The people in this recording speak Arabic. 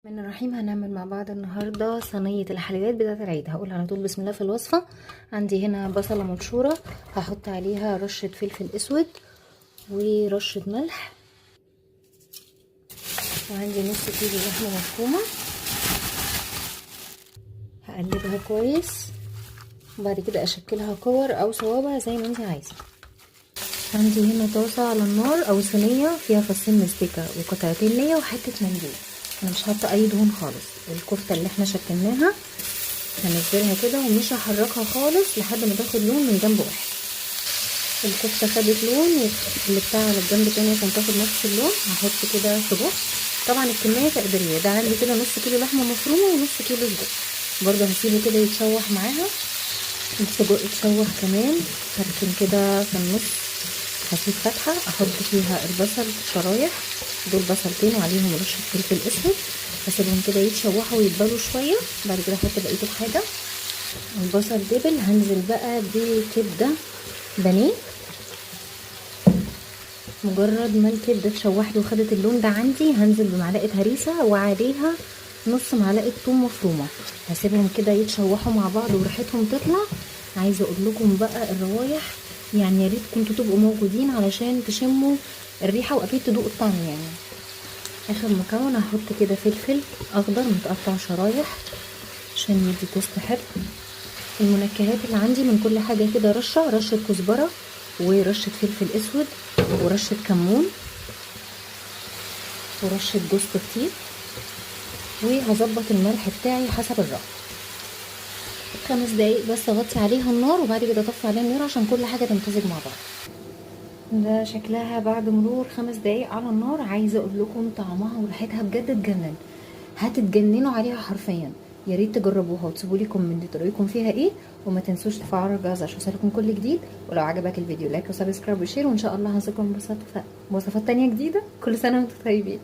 الرحمن الرحيم. هنعمل مع بعض النهارده صينيه الحلويات بتاعه العيد. هقول على طول بسم الله في الوصفه. عندي هنا بصله مبشوره، هحط عليها رشه فلفل اسود ورشه ملح، وعندي نص كيلو لحمه مفرومه. هقلبها كويس وبعد كده اشكلها كور او صوابع زي ما انت عايزه. عندي هنا طاسه على النار او صينيه فيها فصين مستكه وقطعتين ليا وحته منديل. انا مش حاطه اي دهون خالص. الكفته اللي احنا شكلناها هنزلها كده ومش هحركها خالص لحد ما تاخد لون من جنب واحد. الكفته خدت لون اللي بتاع على الجنب تاني عشان تاخد نفس اللون. هحط كده سجق، طبعا الكميه تقديريه. ده عندي كده نص كيلو لحمه مفرومه ونص كيلو سجق. برضه هسيبه كده يتشوح معاها. السجق يتشوح كمان. هركن كده في النص، هسيب فتحه احط فيها البصل شرايح. دول بصلتين وعليهم رشه فلفل اسود. هسيبهم كده يتشوحوا ويتبلوا شويه. بعد كده احط بقيه الحاجه. البصل دبل. هنزل بقى بكبده بانيه. مجرد ما الكبده اتشوحت وخدت اللون ده عندي هنزل بمعلقه هريسه وعليها نص معلقه ثوم مفرومه. هسيبهم كده يتشوحوا مع بعض وريحتهم تطلع. عايزه اقول لكم بقى الروايح، يعني يا ريت كنتوا تبقوا موجودين علشان تشموا الريحه واكيد تدوقوا الطعم. يعني اخر مكون هحط كده فلفل اخضر متقطع شرايح عشان يدي تيست حلو. المنكهات اللي عندي من كل حاجه كده رشه كزبره ورشه فلفل اسود ورشه كمون ورشه جوز الطيب، وهظبط الملح بتاعي حسب الرغبه. 5 دقايق بس اغطي عليها النار وبعد كده اطفي عليها النار عشان كل حاجه تمتزج مع بعض. ده شكلها بعد مرور 5 دقايق على النار. عايزه اقول لكم طعمها وريحتها بجد تجنن، هتتجننوا عليها حرفيا. يا ريت تجربوها وتسيبوا لي كومنت رايكم فيها ايه، وما تنسوش تفعلوا الجرس عشان يوصلكم كل جديد. ولو عجبك الفيديو لايك وسبسكرايب وشير، وان شاء الله هنزلكم بوصفات تانية جديده. كل سنه وانتم طيبين.